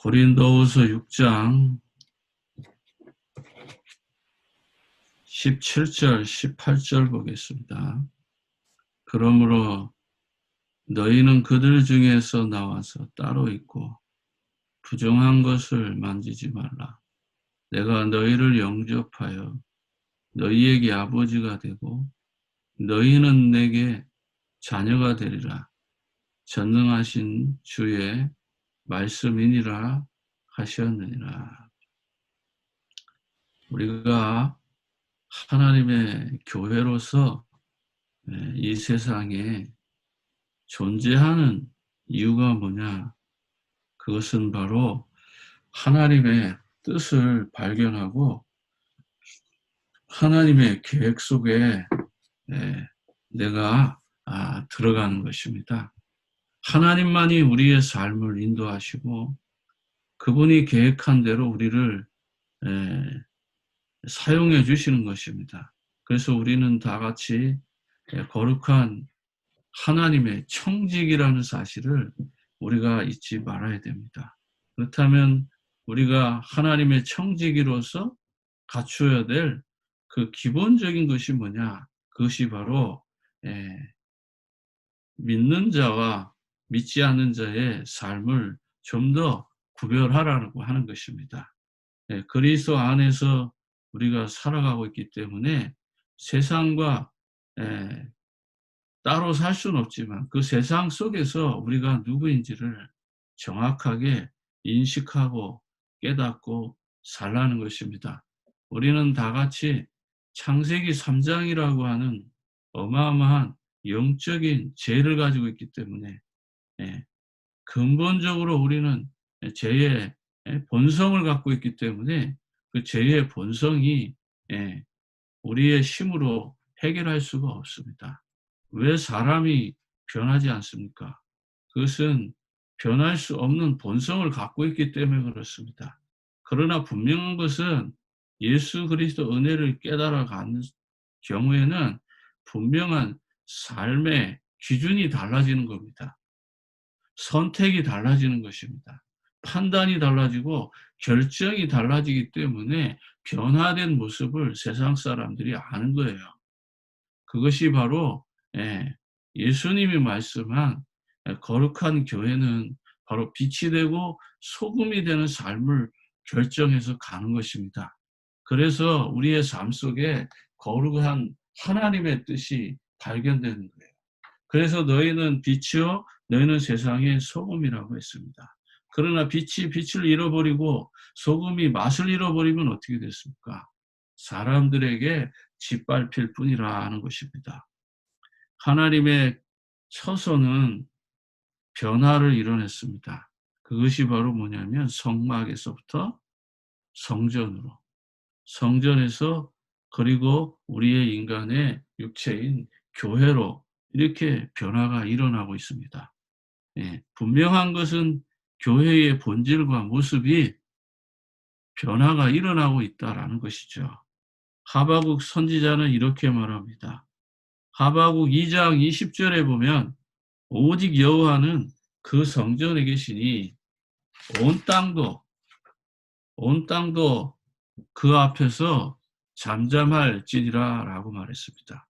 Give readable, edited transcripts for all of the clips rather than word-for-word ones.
고린도후서 6장 17절, 18절 보겠습니다. 그러므로 너희는 그들 중에서 나와서 따로 있고 부정한 것을 만지지 말라. 내가 너희를 영접하여 너희에게 아버지가 되고 너희는 내게 자녀가 되리라. 전능하신 주의 말씀이니라 하셨느니라. 우리가 하나님의 교회로서 이 세상에 존재하는 이유가 뭐냐? 그것은 바로 하나님의 뜻을 발견하고 하나님의 계획 속에 내가 들어가는 것입니다. 하나님만이 우리의 삶을 인도하시고 그분이 계획한 대로 우리를 사용해 주시는 것입니다. 그래서 우리는 다 같이 거룩한 하나님의 청직이라는 사실을 우리가 잊지 말아야 됩니다. 그렇다면 우리가 하나님의 청지기로서 갖추어야 될 그 기본적인 것이 뭐냐? 그것이 바로 믿는 자와 믿지 않는 자의 삶을 좀 더 구별하라고 하는 것입니다. 그리스도 안에서 우리가 살아가고 있기 때문에 세상과 따로 살 수는 없지만 그 세상 속에서 우리가 누구인지를 정확하게 인식하고 깨닫고 살라는 것입니다. 우리는 다 같이 창세기 3장이라고 하는 어마어마한 영적인 죄를 가지고 있기 때문에 근본적으로 우리는 죄의 본성을 갖고 있기 때문에 그 죄의 본성이 우리의 힘으로 해결할 수가 없습니다. 왜 사람이 변하지 않습니까? 그것은 변할 수 없는 본성을 갖고 있기 때문에 그렇습니다. 그러나 분명한 것은 예수 그리스도 은혜를 깨달아가는 경우에는 분명한 삶의 기준이 달라지는 겁니다. 선택이 달라지는 것입니다. 판단이 달라지고 결정이 달라지기 때문에 변화된 모습을 세상 사람들이 아는 거예요. 그것이 바로 예수님이 말씀한 거룩한 교회는 바로 빛이 되고 소금이 되는 삶을 결정해서 가는 것입니다. 그래서 우리의 삶 속에 거룩한 하나님의 뜻이 발견되는 거예요. 그래서 너희는 빛이요 너희는 세상의 소금이라고 했습니다. 그러나 빛이 빛을 잃어버리고 소금이 맛을 잃어버리면 어떻게 됐습니까? 사람들에게 짓밟힐 뿐이라 하는 것입니다. 하나님의 처소는 변화를 이뤄냈습니다. 그것이 바로 뭐냐면 성막에서부터 성전으로, 성전에서 그리고 우리의 인간의 육체인 교회로 이렇게 변화가 일어나고 있습니다. 분명한 것은 교회의 본질과 모습이 변화가 일어나고 있다라는 것이죠. 하바국 선지자는 이렇게 말합니다. 하바국 2장 20절에 보면 오직 여호와는 그 성전에 계시니 온 땅도 그 앞에서 잠잠할지니라 라고 말했습니다.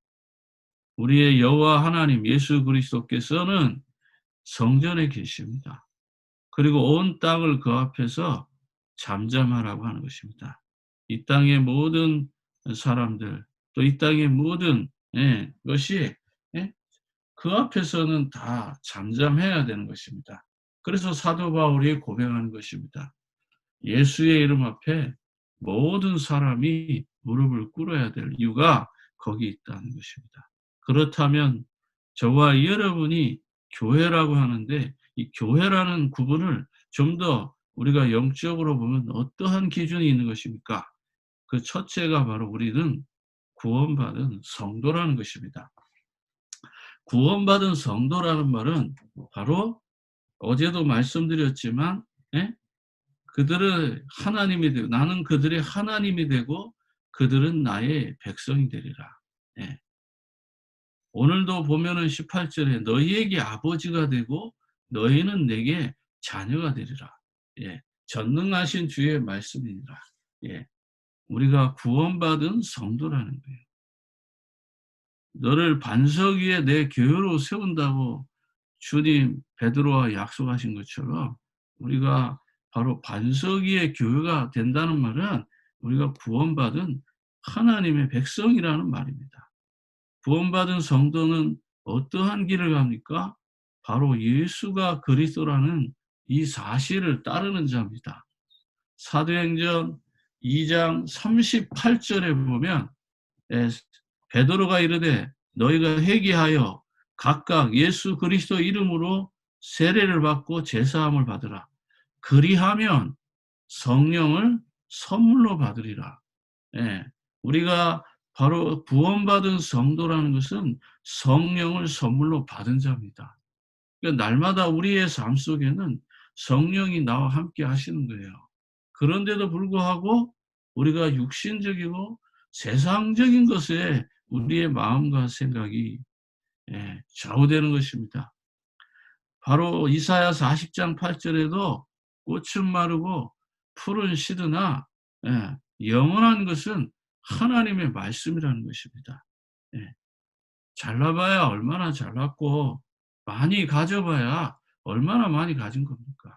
우리의 여호와 하나님 예수 그리스도께서는 성전에 계십니다. 그리고 온 땅을 그 앞에서 잠잠하라고 하는 것입니다. 이 땅의 모든 사람들 또 이 땅의 모든 것이 그 앞에서는 다 잠잠해야 되는 것입니다. 그래서 사도 바울이 고백하는 것입니다. 예수의 이름 앞에 모든 사람이 무릎을 꿇어야 될 이유가 거기 있다는 것입니다. 그렇다면 저와 여러분이 교회라고 하는데 이 교회라는 구분을 좀 더 우리가 영적으로 보면 어떠한 기준이 있는 것입니까? 그 첫째가 바로 우리는 구원받은 성도라는 것입니다. 구원받은 성도라는 말은 바로 어제도 말씀드렸지만 그들은 하나님이 되고 나는 그들의 하나님이 되고 그들은 나의 백성이 되리라. 오늘도 보면은 18절에 너희에게 아버지가 되고 너희는 내게 자녀가 되리라. 전능하신 주의 말씀이니라. 예. 우리가 구원받은 성도라는 거예요. 너를 반석 위에 내 교회로 세운다고 주님 베드로와 약속하신 것처럼 우리가 바로 반석 위의 교회가 된다는 말은 우리가 구원받은 하나님의 백성이라는 말입니다. 구원받은 성도는 어떠한 길을 갑니까? 바로 예수가 그리스도라는 이 사실을 따르는 자입니다. 사도행전 2장 38절에 보면 베드로가 이르되 너희가 회개하여 각각 예수 그리스도 이름으로 세례를 받고 제사함을 받으라. 그리하면 성령을 선물로 받으리라. 예, 우리가 바로 구원받은 성도라는 것은 성령을 선물로 받은 자입니다. 그러니까 날마다 우리의 삶 속에는 성령이 나와 함께 하시는 거예요. 그런데도 불구하고 우리가 육신적이고 세상적인 것에 우리의 마음과 생각이 좌우되는 것입니다. 바로 이사야 40장 8절에도 꽃은 마르고 풀은 시드나 영원한 것은 하나님의 말씀이라는 것입니다. 잘나봐야 얼마나 잘났고 많이 가져봐야 얼마나 많이 가진 겁니까?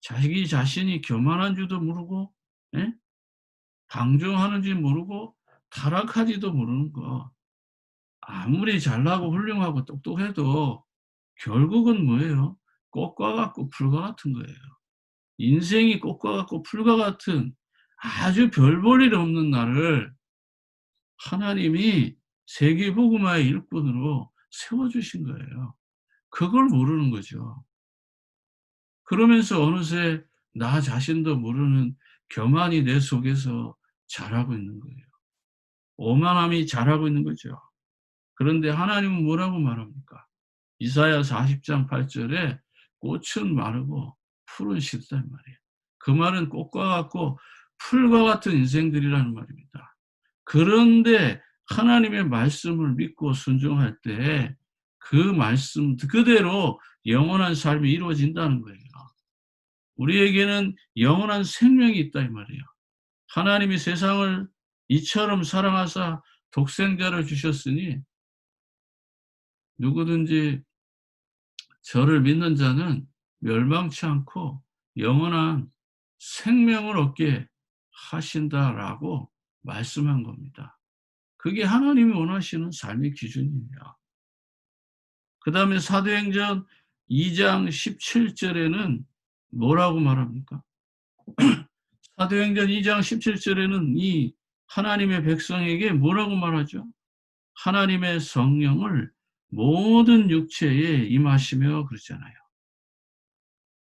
자기 자신이 교만한 줄도 모르고 방종하는지 모르고 타락하지도 모르는 거. 아무리 잘나고 훌륭하고 똑똑해도 결국은 뭐예요? 꽃과 같고 풀과 같은 거예요. 인생이 꽃과 같고 풀과 같은 아주 별 볼 일 없는 나를 하나님이 세계복음화의 일꾼으로 세워주신 거예요. 그걸 모르는 거죠. 그러면서 어느새 나 자신도 모르는 교만이 내 속에서 자라고 있는 거예요. 오만함이 자라고 있는 거죠. 그런데 하나님은 뭐라고 말합니까? 이사야 40장 8절에 꽃은 마르고 풀은 시드단 말이에요. 그 말은 꽃과 같고 풀과 같은 인생들이라는 말입니다. 그런데 하나님의 말씀을 믿고 순종할 때 그 말씀 그대로 영원한 삶이 이루어진다는 거예요. 우리에게는 영원한 생명이 있다 이 말이에요. 하나님이 세상을 이처럼 사랑하사 독생자를 주셨으니 누구든지 저를 믿는 자는 멸망치 않고 영원한 생명을 얻게 하신다라고 말씀한 겁니다. 그게 하나님이 원하시는 삶의 기준이에요. 그 다음에 사도행전 2장 17절에는 뭐라고 말합니까? 사도행전 2장 17절에는 이 하나님의 백성에게 뭐라고 말하죠? 하나님의 성령을 모든 육체에 임하시며 그러잖아요.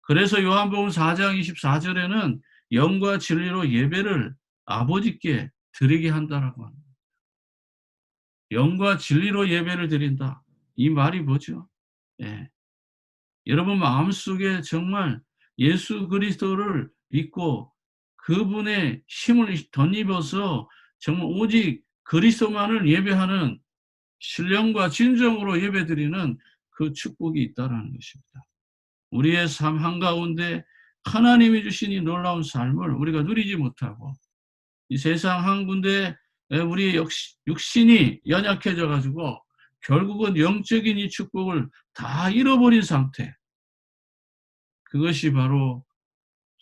그래서 요한복음 4장 24절에는 영과 진리로 예배를 아버지께 드리게 한다라고 합니다. 영과 진리로 예배를 드린다. 이 말이 뭐죠? 예. 여러분 마음속에 정말 예수 그리스도를 믿고 그분의 힘을 덧입어서 정말 오직 그리스도만을 예배하는 신령과 진정으로 예배드리는 그 축복이 있다라는 것입니다. 우리의 삶 한가운데 하나님이 주신 이 놀라운 삶을 우리가 누리지 못하고 이 세상 한 군데 우리 육신이 연약해져 가지고 결국은 영적인 이 축복을 다 잃어버린 상태. 그것이 바로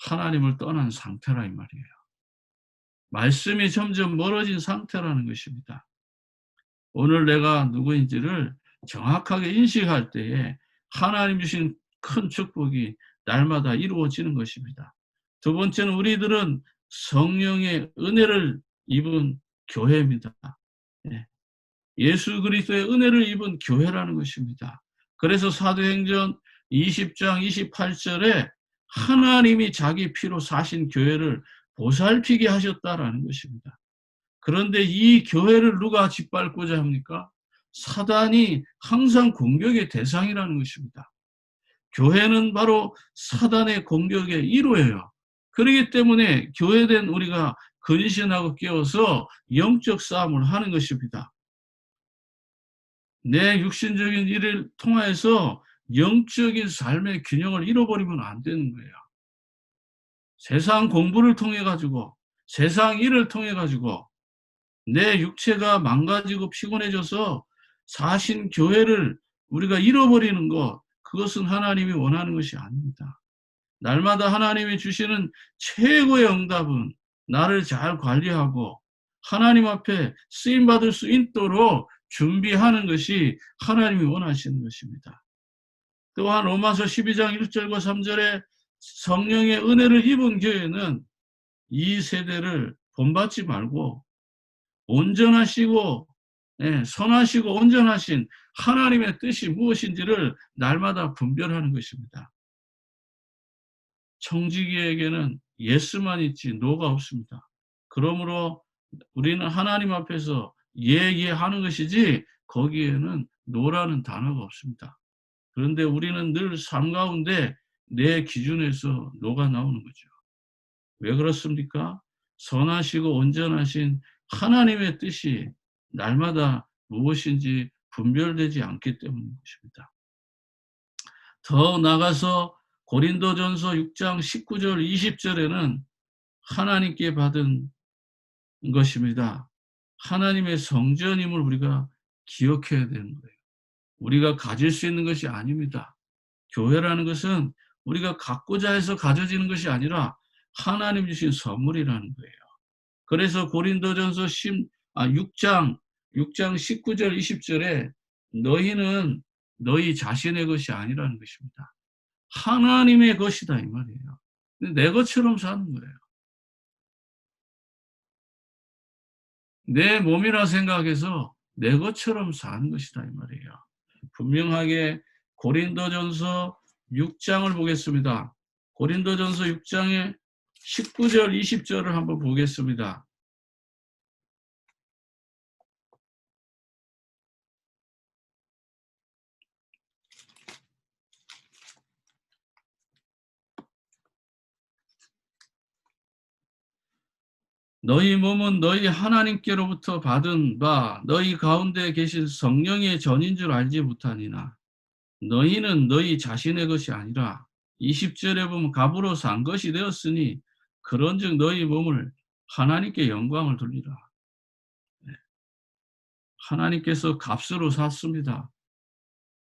하나님을 떠난 상태라 이 말이에요. 말씀이 점점 멀어진 상태라는 것입니다. 오늘 내가 누구인지를 정확하게 인식할 때에 하나님 주신 큰 축복이 날마다 이루어지는 것입니다. 두 번째는 우리들은 성령의 은혜를 입은 교회입니다. 예수 그리스도의 은혜를 입은 교회라는 것입니다. 그래서 사도행전 20장 28절에 하나님이 자기 피로 사신 교회를 보살피게 하셨다라는 것입니다. 그런데 이 교회를 누가 짓밟고자 합니까? 사단이 항상 공격의 대상이라는 것입니다. 교회는 바로 사단의 공격의 1호예요. 그렇기 때문에 교회된 우리가 근신하고 깨어서 영적 싸움을 하는 것입니다. 내 육신적인 일을 통해서 영적인 삶의 균형을 잃어버리면 안 되는 거예요. 세상 공부를 통해 가지고 세상 일을 통해 가지고 내 육체가 망가지고 피곤해져서 사신 교회를 우리가 잃어버리는 것, 그것은 하나님이 원하는 것이 아닙니다. 날마다 하나님이 주시는 최고의 응답은 나를 잘 관리하고 하나님 앞에 쓰임받을 수 있도록 준비하는 것이 하나님이 원하시는 것입니다. 또한 로마서 12장 1절과 3절에 성령의 은혜를 입은 교회는 이 세대를 본받지 말고 온전하시고 선하시고 온전하신 하나님의 뜻이 무엇인지를 날마다 분별하는 것입니다. 청지기에게는 예스만 있지 노가 없습니다. 그러므로 우리는 하나님 앞에서 예 하는 것이지 거기에는 노라는 단어가 없습니다. 그런데 우리는 늘 삶 가운데 내 기준에서 노가 나오는 거죠. 왜 그렇습니까? 선하시고 온전하신 하나님의 뜻이 날마다 무엇인지 분별되지 않기 때문인 것입니다. 더 나아가서 고린도전서 6장 19절 20절에는 하나님께 받은 것입니다. 하나님의 성전임을 우리가 기억해야 되는 거예요. 우리가 가질 수 있는 것이 아닙니다. 교회라는 것은 우리가 갖고자 해서 가져지는 것이 아니라 하나님 주신 선물이라는 거예요. 그래서 고린도전서 6장 19절 20절에 너희는 너희 자신의 것이 아니라는 것입니다. 하나님의 것이다 이 말이에요. 내 것처럼 사는 거예요. 내 몸이라 생각해서 내 것처럼 사는 것이다 이 말이에요. 분명하게 고린도전서 6장을 보겠습니다. 고린도전서 6장의 19절 20절을 한번 보겠습니다. 너희 몸은 너희 하나님께로부터 받은 바 너희 가운데 계신 성령의 전인 줄 알지 못하니나 너희는 너희 자신의 것이 아니라 20절에 보면 값으로 산 것이 되었으니 그런즉 너희 몸을 하나님께 영광을 돌리라. 하나님께서 값으로 샀습니다.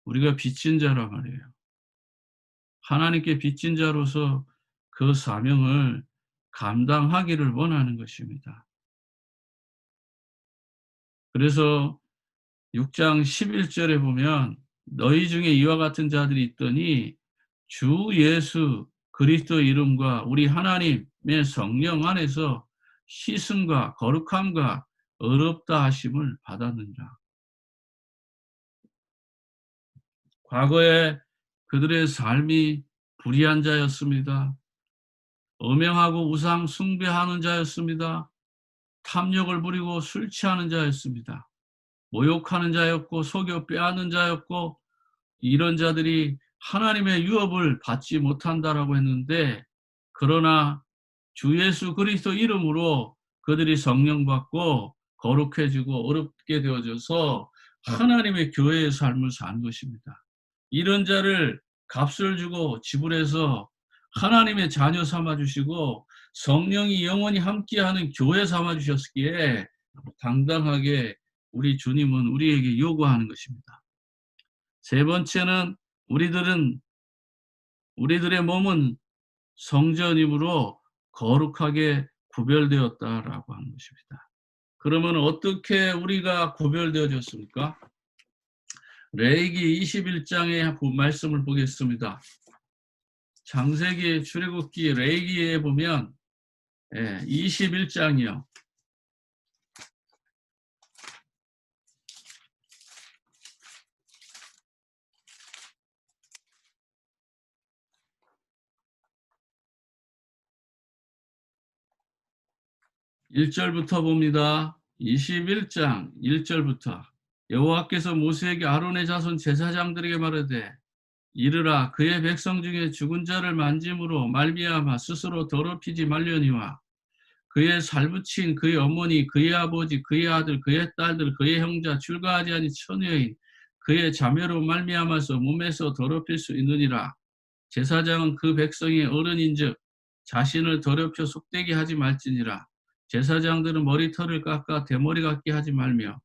우리가 빚진 자란 말이에요. 하나님께 빚진 자로서 그 사명을 감당하기를 원하는 것입니다. 그래서 6장 11절에 보면 너희 중에 이와 같은 자들이 있더니 주 예수 그리스도 이름과 우리 하나님의 성령 안에서 씻음과 거룩함과 의롭다 하심을 받았느니라. 과거에 그들의 삶이 불의한 자였습니다. 음행하고 우상 숭배하는 자였습니다. 탐욕을 부리고 술 취하는 자였습니다. 모욕하는 자였고 속여 빼앗는 자였고 이런 자들이 하나님의 유업을 받지 못한다라고 했는데 그러나 주 예수 그리스도 이름으로 그들이 성령 받고 거룩해지고 어렵게 되어져서 하나님의 교회의 삶을 사는 것입니다. 이런 자를 값을 주고 지불해서 하나님의 자녀 삼아주시고 성령이 영원히 함께하는 교회 삼아주셨기에 당당하게 우리 주님은 우리에게 요구하는 것입니다. 세 번째는 우리들의 몸은 성전이므로 거룩하게 구별되었다라고 하는 것입니다. 그러면 어떻게 우리가 구별되어졌습니까? 레위기 21장의 말씀을 보겠습니다. 창세기, 출애굽기, 레위기에 보면 21장이요. 1절부터 봅니다. 21장 1절부터 여호와께서 모세에게 아론의 자손 제사장들에게 말하되 이르라 그의 백성 중에 죽은 자를 만짐으로 말미암아 스스로 더럽히지 말려니와 그의 살붙인 그의 어머니 그의 아버지 그의 아들 그의 딸들 그의 형자 출가하지 아니 처녀인 그의 자매로 말미암아서 몸에서 더럽힐 수 있느니라. 제사장은 그 백성의 어른인즉 자신을 더럽혀 속되게 하지 말지니라. 제사장들은 머리털을 깎아 대머리 같게 하지 말며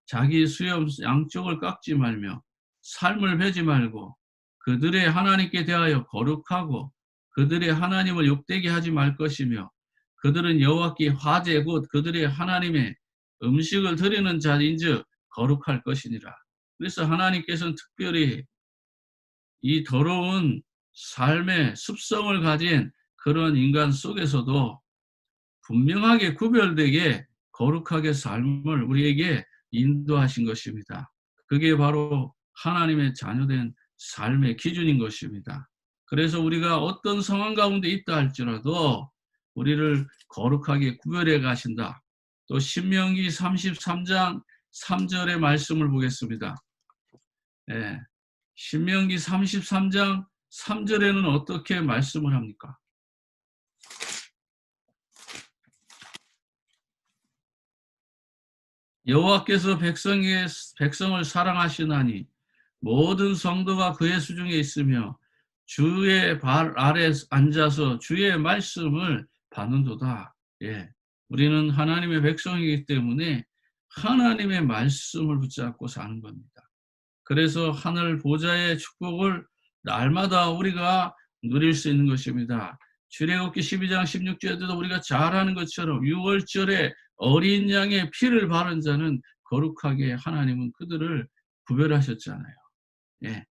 자기 수염 양쪽을 깎지 말며 삶을 베지 말고 그들의 하나님께 대하여 거룩하고 그들의 하나님을 욕되게 하지 말 것이며 그들은 여호와께 화제 곧 그들의 하나님의 음식을 드리는 자인즉 거룩할 것이니라. 그래서 하나님께서는 특별히 이 더러운 삶의 습성을 가진 그런 인간 속에서도 분명하게 구별되게 거룩하게 삶을 우리에게 인도하신 것입니다. 그게 바로 하나님의 자녀된 삶의 기준인 것입니다. 그래서 우리가 어떤 상황 가운데 있다 할지라도 우리를 거룩하게 구별해 가신다. 또 신명기 33장 3절의 말씀을 보겠습니다. 예, 신명기 33장 3절에는 어떻게 말씀을 합니까? 여호와께서 백성을 사랑하시나니 모든 성도가 그의 수중에 있으며 주의 발 아래 앉아서 주의 말씀을 받는도다. 예, 우리는 하나님의 백성이기 때문에 하나님의 말씀을 붙잡고 사는 겁니다. 그래서 하늘 보좌의 축복을 날마다 우리가 누릴 수 있는 것입니다. 출애굽기 12장 16절에도 우리가 잘 아는 것처럼 6월절에 어린 양의 피를 바른 자는 거룩하게 하나님은 그들을 구별하셨잖아요. 예.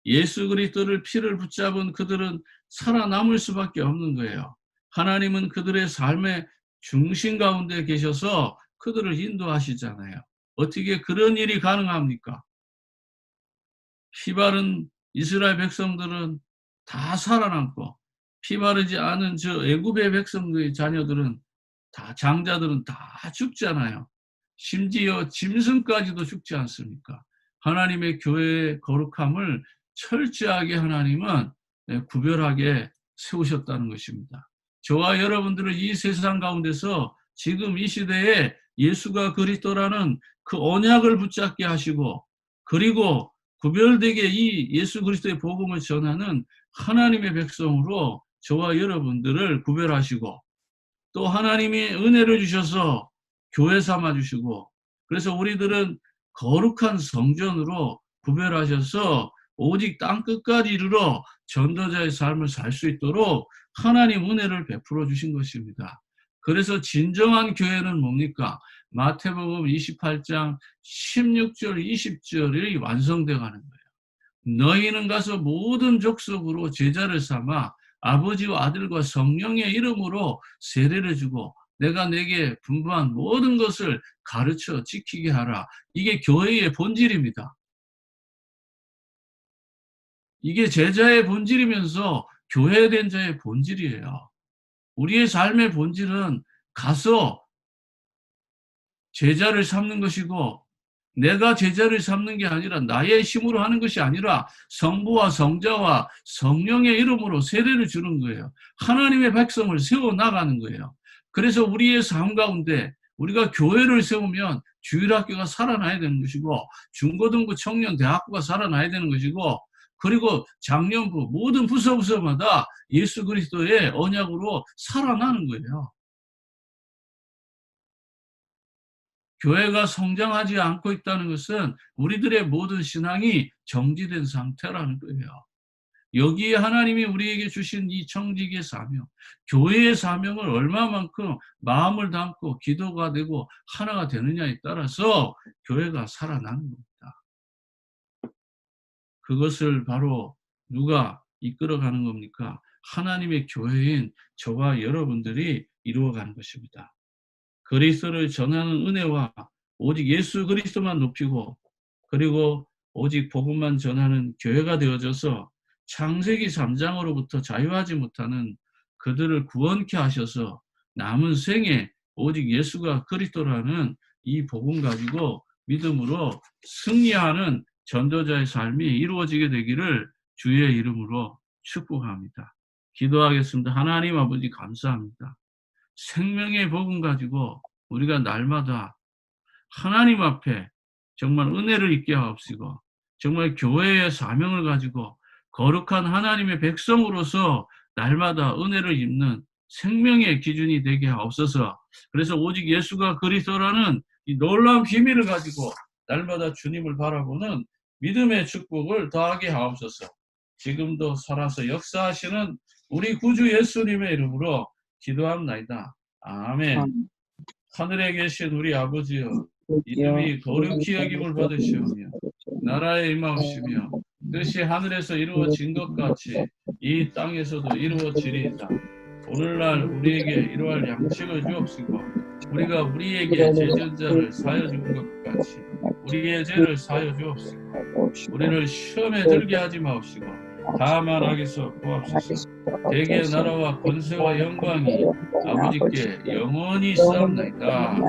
예수 그리스도를 피를 붙잡은 그들은 살아남을 수밖에 없는 거예요. 하나님은 그들의 삶의 중심 가운데 계셔서 그들을 인도하시잖아요. 어떻게 그런 일이 가능합니까? 피 바른 이스라엘 백성들은 다 살아남고 피 바르지 않은 저 애굽의 백성들의 자녀들은 다 장자들은 다 죽잖아요. 심지어 짐승까지도 죽지 않습니까? 하나님의 교회의 거룩함을 철저하게 하나님은 구별하게 세우셨다는 것입니다. 저와 여러분들은 이 세상 가운데서 지금 이 시대에 예수가 그리스도라는 그 언약을 붙잡게 하시고 그리고 구별되게 이 예수 그리스도의 복음을 전하는 하나님의 백성으로 저와 여러분들을 구별하시고 또 하나님이 은혜를 주셔서 교회 삼아 주시고 그래서 우리들은 거룩한 성전으로 구별하셔서 오직 땅끝까지 이르러 전도자의 삶을 살 수 있도록 하나님 은혜를 베풀어 주신 것입니다. 그래서 진정한 교회는 뭡니까? 마태복음 28장 16절 20절이 완성되어 가는 거예요. 너희는 가서 모든 족속으로 제자를 삼아 아버지와 아들과 성령의 이름으로 세례를 주고 내가 내게 분부한 모든 것을 가르쳐 지키게 하라. 이게 교회의 본질입니다. 이게 제자의 본질이면서 교회된 자의 본질이에요. 우리의 삶의 본질은 가서 제자를 삼는 것이고 내가 제자를 삼는 게 아니라 나의 힘으로 하는 것이 아니라 성부와 성자와 성령의 이름으로 세례를 주는 거예요. 하나님의 백성을 세워나가는 거예요. 그래서 우리의 삶 가운데 우리가 교회를 세우면 주일학교가 살아나야 되는 것이고 중고등부 청년 대학부가 살아나야 되는 것이고 그리고 장년부 모든 부서마다 예수 그리스도의 언약으로 살아나는 거예요. 교회가 성장하지 않고 있다는 것은 우리들의 모든 신앙이 정지된 상태라는 거예요. 여기에 하나님이 우리에게 주신 이 청지기의 사명, 교회의 사명을 얼마만큼 마음을 담고 기도가 되고 하나가 되느냐에 따라서 교회가 살아나는 겁니다. 그것을 바로 누가 이끌어가는 겁니까? 하나님의 교회인 저와 여러분들이 이루어가는 것입니다. 그리스도를 전하는 은혜와 오직 예수 그리스도만 높이고 그리고 오직 복음만 전하는 교회가 되어져서 창세기 3장으로부터 자유하지 못하는 그들을 구원케 하셔서 남은 생에 오직 예수가 그리스도라는 이 복음 가지고 믿음으로 승리하는 전도자의 삶이 이루어지게 되기를 주의 이름으로 축복합니다. 기도하겠습니다. 하나님 아버지 감사합니다. 생명의 복음 가지고 우리가 날마다 하나님 앞에 정말 은혜를 있게 하옵시고 정말 교회의 사명을 가지고 거룩한 하나님의 백성으로서 날마다 은혜를 입는 생명의 기준이 되게 하옵소서. 그래서 오직 예수가 그리스도라는 이 놀라운 비밀을 가지고 날마다 주님을 바라보는 믿음의 축복을 더하게 하옵소서. 지금도 살아서 역사하시는 우리 구주 예수님의 이름으로 기도합나이다. 아멘. 하늘에 계신 우리 아버지여, 이름이 거룩히 여김을 받으시오며 나라에 임하옵시며 뜻이 하늘에서 이루어진 것 같이 이 땅에서도 이루어지리이다. 오늘날 우리에게 이러할 양식을 주옵시고 우리가 우리에게 죄진 자를 사하여 준 것 같이 우리의 죄를 사하여 주옵시고 우리를 시험에 들게 하지 마옵시고 다만 악에서 구하옵소서. 대개의 나라와 권세와 영광이 아버지께 영원히 있사옵나이다.